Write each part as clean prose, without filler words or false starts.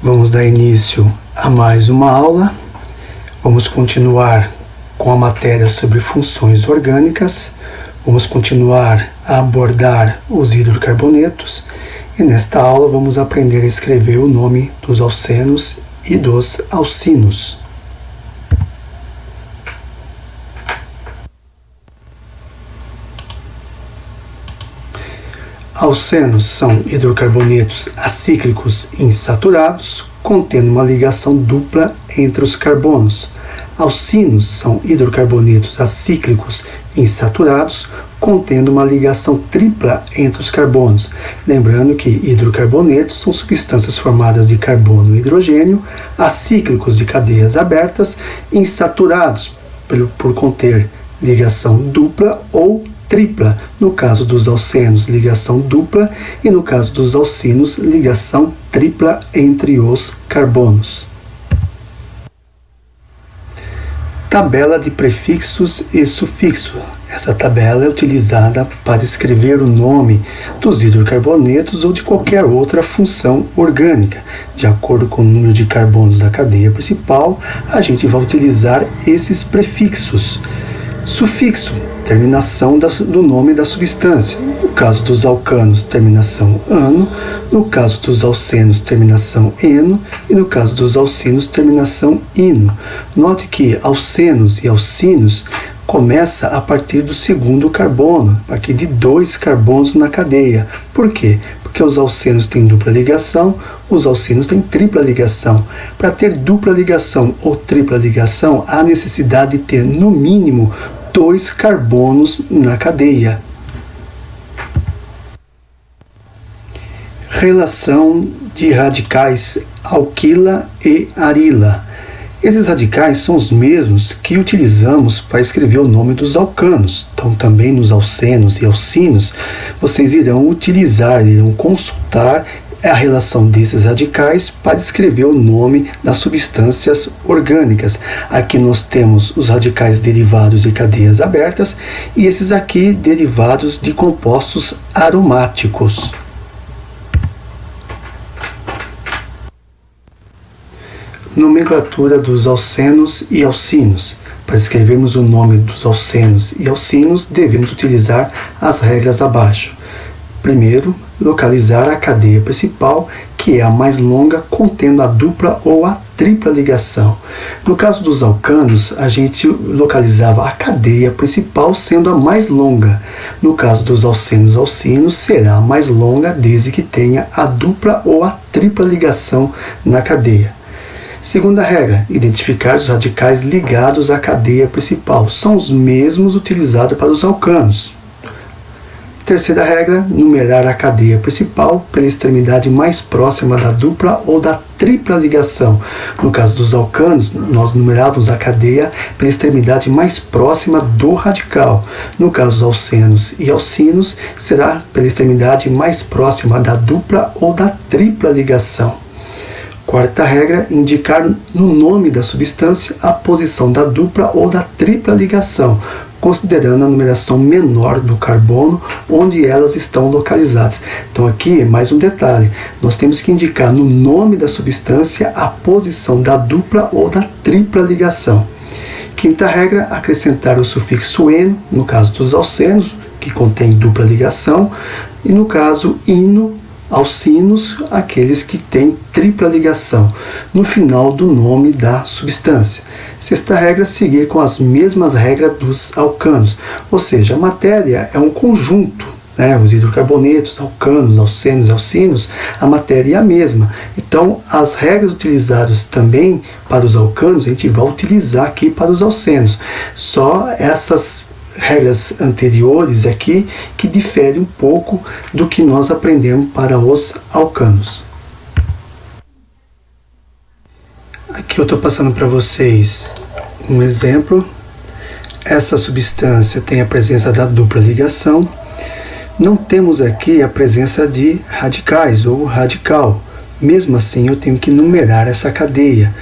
Vamos dar início a mais uma aula. Vamos continuar com a matéria sobre funções orgânicas. Vamos continuar a abordar os hidrocarbonetos. E nesta aula vamos aprender a escrever o nome dos alcenos e dos alcinos. Alcenos são hidrocarbonetos acíclicos insaturados, contendo uma ligação dupla entre os carbonos. Alcinos são hidrocarbonetos acíclicos insaturados, contendo uma ligação tripla entre os carbonos. Lembrando que hidrocarbonetos são substâncias formadas de carbono e hidrogênio, acíclicos de cadeias abertas, insaturados por conter ligação dupla ou tripla, no caso dos alcenos, ligação dupla, e no caso dos alcinos, ligação tripla entre os carbonos. Tabela de prefixos e sufixos. Essa tabela é utilizada para escrever o nome dos hidrocarbonetos ou de qualquer outra função orgânica. De acordo com o número de carbonos da cadeia principal, a gente vai utilizar esses prefixos. Sufixo, terminação do nome da substância. No caso dos alcanos, terminação -ano. No caso dos alcenos, terminação -eno. E no caso dos alcinos, terminação -ino. Note que alcenos e alcinos começa a partir do segundo carbono, a partir de 2 carbonos na cadeia. Por quê? Porque os alcenos têm dupla ligação, os alcinos têm tripla ligação. Para ter dupla ligação ou tripla ligação, há necessidade de ter, no mínimo, 2 carbonos na cadeia. Relação de radicais alquila e arila. Esses radicais são os mesmos que utilizamos para escrever o nome dos alcanos. Então, também nos alcenos e alcinos, vocês irão consultar a relação desses radicais para escrever o nome das substâncias orgânicas. Aqui nós temos os radicais derivados de cadeias abertas e esses aqui derivados de compostos aromáticos. Nomenclatura dos alcenos e alcinos. Para escrevermos o nome dos alcenos e alcinos, devemos utilizar as regras abaixo. Primeiro, localizar a cadeia principal, que é a mais longa, contendo a dupla ou a tripla ligação. No caso dos alcanos, a gente localizava a cadeia principal sendo a mais longa. No caso dos alcenos e alcinos, será a mais longa desde que tenha a dupla ou a tripla ligação na cadeia. Segunda regra, identificar os radicais ligados à cadeia principal. São os mesmos utilizados para os alcanos. Terceira regra, numerar a cadeia principal pela extremidade mais próxima da dupla ou da tripla ligação. No caso dos alcanos, nós numerávamos a cadeia pela extremidade mais próxima do radical. No caso dos alcenos e alcinos, será pela extremidade mais próxima da dupla ou da tripla ligação. Quarta regra, indicar no nome da substância a posição da dupla ou da tripla ligação, considerando a numeração menor do carbono onde elas estão localizadas. Então aqui, mais um detalhe, nós temos que indicar no nome da substância a posição da dupla ou da tripla ligação. Quinta regra, acrescentar o sufixo -eno, no caso dos alcenos, que contém dupla ligação, e no caso -ino, alcinos, aqueles que têm tripla ligação, no final do nome da substância. Sexta regra, seguir com as mesmas regras dos alcanos, ou seja, a matéria é um conjunto, os hidrocarbonetos, alcanos, alcenos e alcinos, a matéria é a mesma. Então, as regras utilizadas também para os alcanos, a gente vai utilizar aqui para os alcenos. Só essas regras anteriores aqui que diferem um pouco do que nós aprendemos para os alcanos. Aqui eu estou passando para vocês um exemplo. Essa substância tem a presença da dupla ligação. Não temos aqui a presença de radicais ou radical. Mesmo assim, eu tenho que numerar essa cadeia.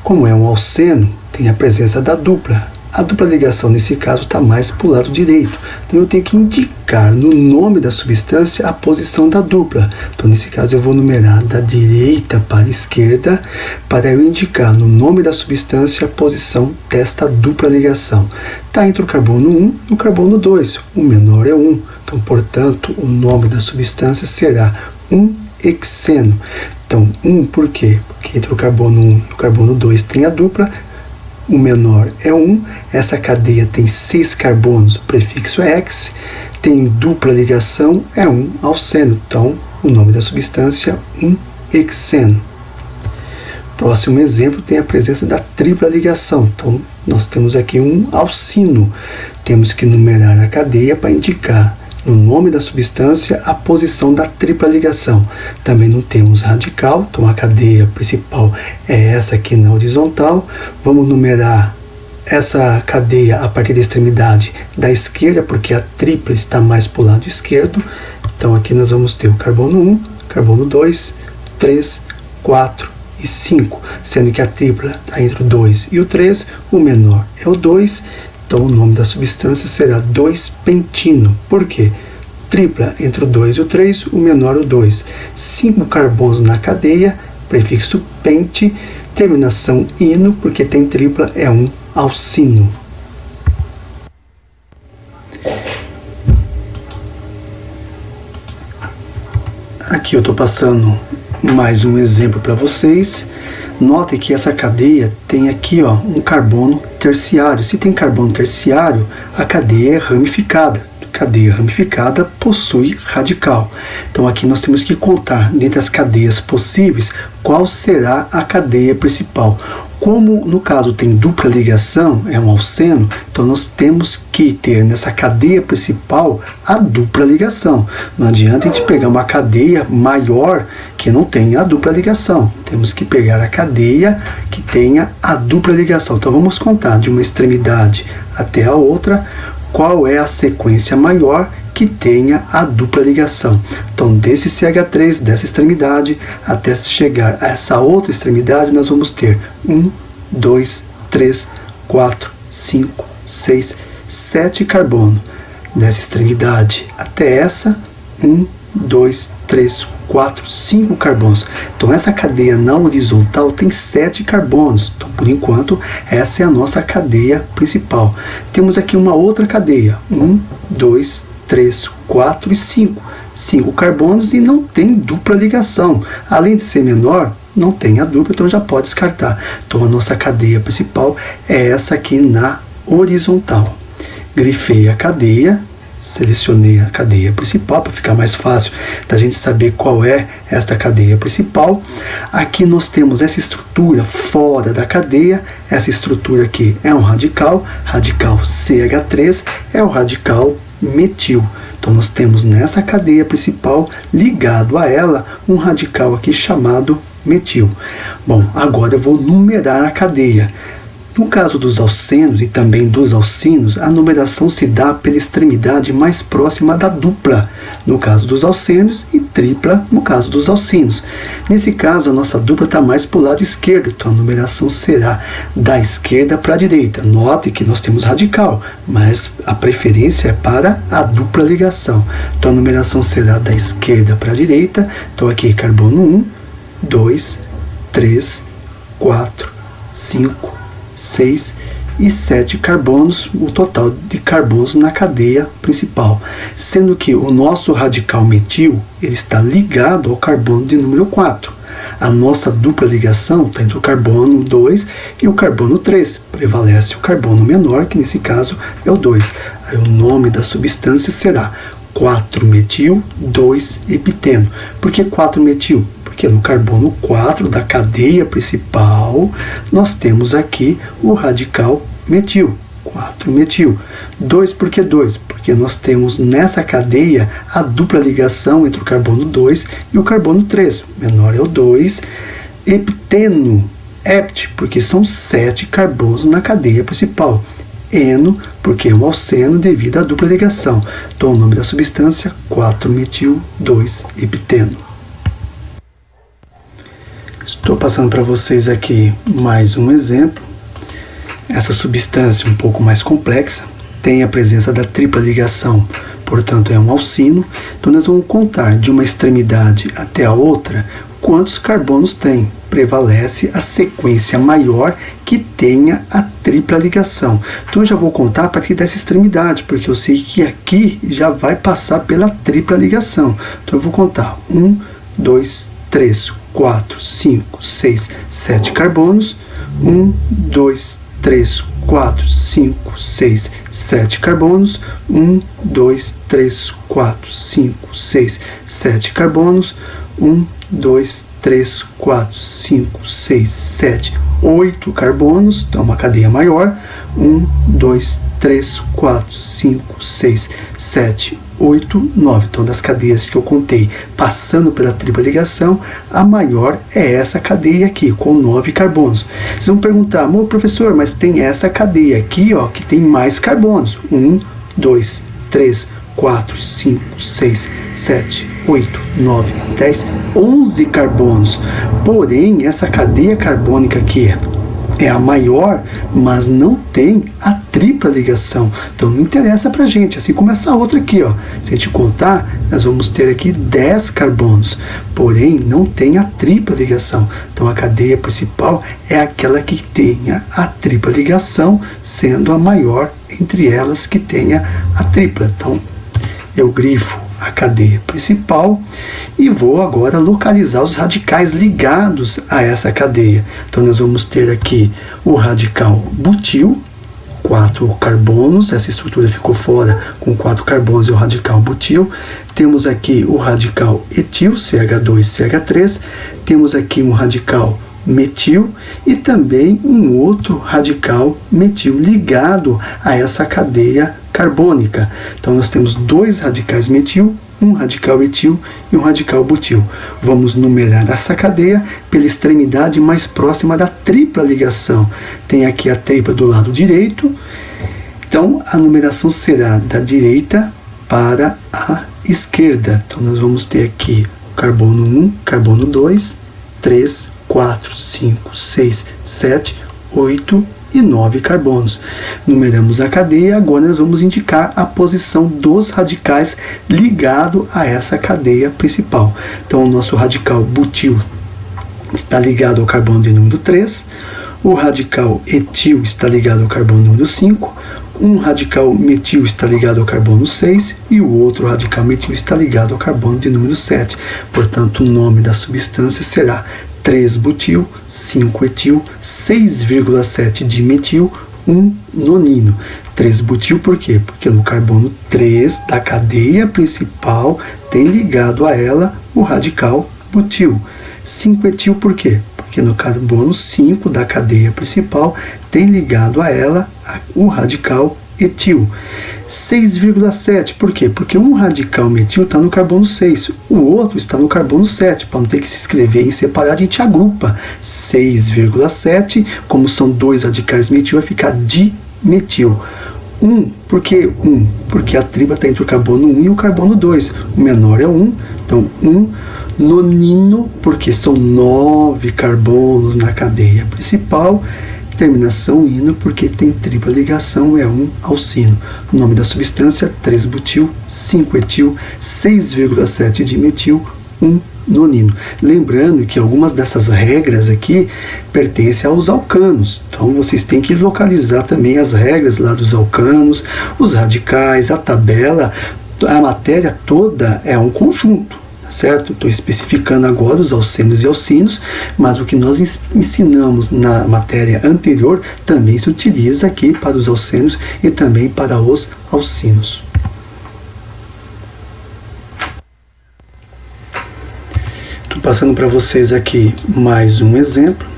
Como é um alceno, tem a presença da dupla. A dupla ligação, nesse caso, está mais para o lado direito. Então, eu tenho que indicar no nome da substância a posição da dupla. Então, nesse caso, eu vou numerar da direita para a esquerda, para eu indicar no nome da substância a posição desta dupla ligação. Está entre o carbono 1 e o carbono 2. O menor é 1. Então, portanto, o nome da substância será 1-hexeno. Então, 1 por quê? Porque entre o carbono 1 e o carbono 2 tem a dupla. O menor é 1, essa cadeia tem 6 carbonos, o prefixo é hex, tem dupla ligação, é 1-alceno. Então, o nome da substância, 1-hexeno. Próximo exemplo tem a presença da tripla ligação. Então, nós temos aqui 1-alcino. Temos que numerar a cadeia para indicar no nome da substância a posição da tripla ligação. Também não temos radical, então a cadeia principal é essa aqui na horizontal. Vamos numerar essa cadeia a partir da extremidade da esquerda, porque a tripla está mais para o lado esquerdo. Então aqui nós vamos ter o carbono 1, carbono 2, 3, 4 e 5, sendo que a tripla está entre o 2 e o 3, o menor é o 2. Então, o nome da substância será 2-pentino. Por quê? Tripla entre o 2 e o 3, o menor o 2. 5 carbonos na cadeia, prefixo pente, terminação ino, porque tem tripla, é 1-alcino. Aqui eu estou passando mais um exemplo para vocês. Note que essa cadeia tem aqui um carbono terciário. Se tem carbono terciário, a cadeia é ramificada. Cadeia ramificada possui radical. Então aqui nós temos que contar, dentre as cadeias possíveis, qual será a cadeia principal. Como no caso tem dupla ligação, é um alceno, então nós temos que ter nessa cadeia principal a dupla ligação. Não adianta a gente pegar uma cadeia maior que não tenha a dupla ligação. Temos que pegar a cadeia que tenha a dupla ligação. Então vamos contar de uma extremidade até a outra qual é a sequência maior que tenha a dupla ligação. Então, desse CH3, dessa extremidade, até chegar a essa outra extremidade, nós vamos ter 1, 2, 3, 4, 5, 6, 7 carbono. Dessa extremidade até essa, 1, 2, 3, 4, 5 carbonos. Então, essa cadeia na horizontal tem 7 carbonos. Então, por enquanto, essa é a nossa cadeia principal. Temos aqui uma outra cadeia. 1, 2, 3, 4 e 5. 5 carbonos e não tem dupla ligação. Além de ser menor, não tem a dupla, então já pode descartar. Então, a nossa cadeia principal é essa aqui na horizontal. Grifei a cadeia. Selecionei a cadeia principal para ficar mais fácil da gente saber qual é esta cadeia principal. Aqui nós temos essa estrutura fora da cadeia. Essa estrutura aqui é um radical, radical CH3 é o radical metil. Então nós temos nessa cadeia principal, ligado a ela, um radical aqui chamado metil. Bom, agora eu vou numerar a cadeia. No caso dos alcenos e também dos alcinos, a numeração se dá pela extremidade mais próxima da dupla, no caso dos alcenos, e tripla no caso dos alcinos. Nesse caso, a nossa dupla está mais para o lado esquerdo, então a numeração será da esquerda para a direita. Note que nós temos radical, mas a preferência é para a dupla ligação. Então a numeração será da esquerda para a direita. Então aqui carbono 1, 2, 3, 4, 5, 6 e 7 carbonos, o total de carbonos na cadeia principal, sendo que o nosso radical metil ele está ligado ao carbono de número 4. A nossa dupla ligação está entre o carbono 2 e o carbono 3. Prevalece o carbono menor, que nesse caso é o 2. Aí o nome da substância será 4-metil 2-hepteno. Por que 4-metil? Porque no carbono 4 da cadeia principal, nós temos aqui o radical metil, 4-metil. 2 por que 2? Porque nós temos nessa cadeia a dupla ligação entre o carbono 2 e o carbono 3. O menor é o 2. Hepteno, hept, porque são 7 carbonos na cadeia principal. Eno, porque é um alceno devido à dupla ligação. Então, o nome da substância, 4-metil 2-hepteno. Estou passando para vocês aqui mais um exemplo. essa substância um pouco mais complexa tem a presença da tripla ligação, portanto é um alcino. Então nós vamos contar de uma extremidade até a outra quantos carbonos tem. Prevalece a sequência maior que tenha a tripla ligação. Então eu já vou contar a partir dessa extremidade, porque eu sei que aqui já vai passar pela tripla ligação. Então eu vou contar 1, 2, 3, 4, 5, 6, 7 carbonos. 1, 2, 3, 4, 5, 6, 7 carbonos. 1, 2, 3, 4, 5, 6, 7 carbonos. 1, 2, 3, 4, 5, 6, 7, 8 carbonos, então uma cadeia maior. 1, 2, 3, 4, 5, 6, 7, 8, 9. Então, das cadeias que eu contei passando pela tripla ligação, a maior é essa cadeia aqui, com 9 carbonos. Vocês vão perguntar, professor, mas tem essa cadeia aqui, ó, que tem mais carbonos. 1, 2, 3, 4, 5, 6, 7, 8, 9, 10, 11 carbonos. Porém, essa cadeia carbônica aqui é a maior, mas não tem a tripla ligação. Então não interessa pra gente, assim como essa outra aqui, ó. Se a gente contar, nós vamos ter aqui 10 carbonos, porém não tem a tripla ligação. Então a cadeia principal é aquela que tenha a tripla ligação, sendo a maior entre elas que tenha a tripla. Então eu grifo a cadeia principal e vou agora localizar os radicais ligados a essa cadeia. Então nós vamos ter aqui o radical butil, 4 carbonos, essa estrutura ficou fora com 4 carbonos, é o radical butil. Temos aqui o radical etil, CH2CH3, temos aqui um radical metil e também um outro radical metil ligado a essa cadeia carbônica. Então nós temos 2 radicais metil, um radical etil e um radical butil. Vamos numerar essa cadeia pela extremidade mais próxima da tripla ligação. Tem aqui a tripla do lado direito, então a numeração será da direita para a esquerda. Então nós vamos ter aqui o carbono 1, carbono 2, 3, 4, 5, 6, 7, 8 e 9 carbonos. Numeramos a cadeia, agora nós vamos indicar a posição dos radicais ligado a essa cadeia principal. Então o nosso radical butil está ligado ao carbono de número 3, o radical etil está ligado ao carbono número 5, um radical metil está ligado ao carbono 6 e o outro radical metil está ligado ao carbono de número 7. Portanto, o nome da substância será 3-butil, 5-etil, 6,7 dimetil, 1-nonino. 3-butil por quê? Porque no carbono 3 da cadeia principal tem ligado a ela o radical butil. 5-etil por quê? Porque no carbono 5 da cadeia principal tem ligado a ela o radical etil. 6,7, por quê? Porque um radical metil está no carbono 6, o outro está no carbono 7. Para não ter que se escrever em separado, a gente agrupa 6,7, como são 2 radicais metil, vai ficar dimetil. 1, por que 1? Porque a tripla está entre o carbono 1 e o carbono 2, o menor é 1, então 1-nonino, porque são 9 carbonos na cadeia principal. Terminação ino, porque tem tripla ligação, é um alcino. O nome da substância, 3-butil, 5-etil, 6,7 dimetil, 1-nonino. Lembrando que algumas dessas regras aqui pertencem aos alcanos. Então vocês têm que localizar também as regras lá dos alcanos, os radicais, a tabela, a matéria toda é um conjunto. Certo? Estou especificando agora os alcenos e alcinos, mas o que nós ensinamos na matéria anterior também se utiliza aqui para os alcenos e também para os alcinos. Estou passando para vocês aqui mais um exemplo.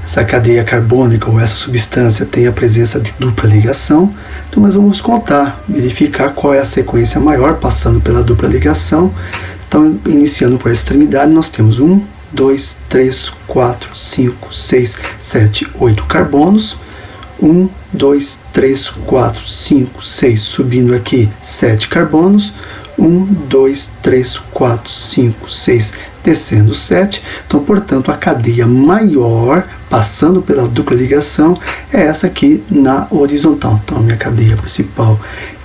Essa cadeia carbônica ou essa substância tem a presença de dupla ligação, então nós vamos contar, verificar qual é a sequência maior passando pela dupla ligação. Então, iniciando por essa extremidade, nós temos 1, 2, 3, 4, 5, 6, 7, 8 carbonos. 1, 2, 3, 4, 5, 6, subindo aqui 7 carbonos. 1, 2, 3, 4, 5, 6, descendo 7. Então, portanto, a cadeia maior passando pela dupla ligação, é essa aqui na horizontal. Então a minha cadeia principal,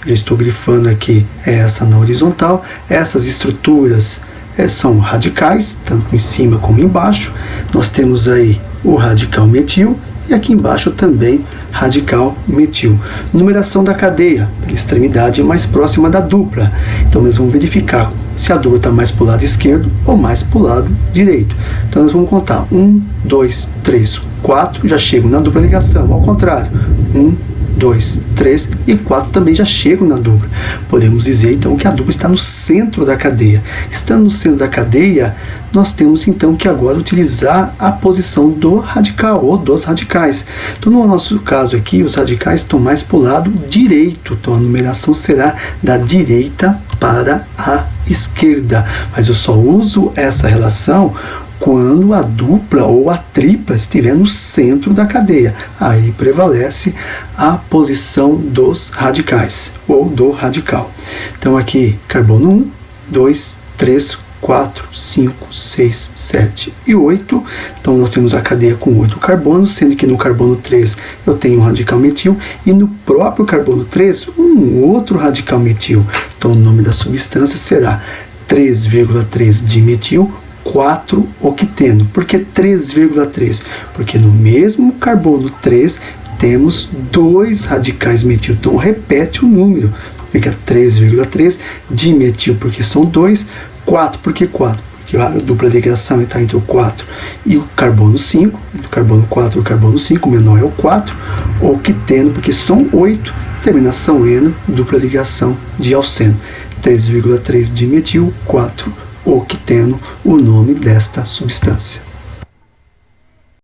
eu estou grifando aqui, é essa na horizontal. Essas estruturas são radicais, tanto em cima como embaixo. Nós temos aí o radical metil e aqui embaixo também radical metil. Numeração da cadeia, pela extremidade mais próxima da dupla. Então nós vamos verificar se a dupla está mais para o lado esquerdo ou mais para o lado direito. Então nós vamos contar 1, 2, 3, 4, já chego na dupla ligação. Ao contrário, 1, 2, 3 e 4 também já chegam na dupla. Podemos dizer então que a dupla está no centro da cadeia. Estando no centro da cadeia, nós temos então que agora utilizar a posição do radical ou dos radicais. Então no nosso caso aqui, os radicais estão mais para o lado direito. Então a numeração será da direita para a esquerda. Mas eu só uso essa relação quando a dupla ou a tripla estiver no centro da cadeia. Aí prevalece a posição dos radicais ou do radical. Então aqui carbono 1, 2, 3, 4, 5, 6, 7 e 8. Então nós temos a cadeia com 8 carbonos, sendo que no carbono 3 eu tenho um radical metil e no próprio carbono 3 um outro radical metil. Então o nome da substância será 3,3 dimetil 4-octeno. Por que 3,3? Porque no mesmo carbono 3 temos 2 radicais metil. Então repete o número. Fica 3,3 dimetil porque são 2, 4 porque 4. Porque a dupla ligação está entre o 4 e o carbono 5. Entre o carbono 4 e o carbono 5, o menor é o 4. Octeno porque são 8. Terminação eno, dupla ligação de alceno. 3,3 dimetil, 4 octeno, o nome desta substância.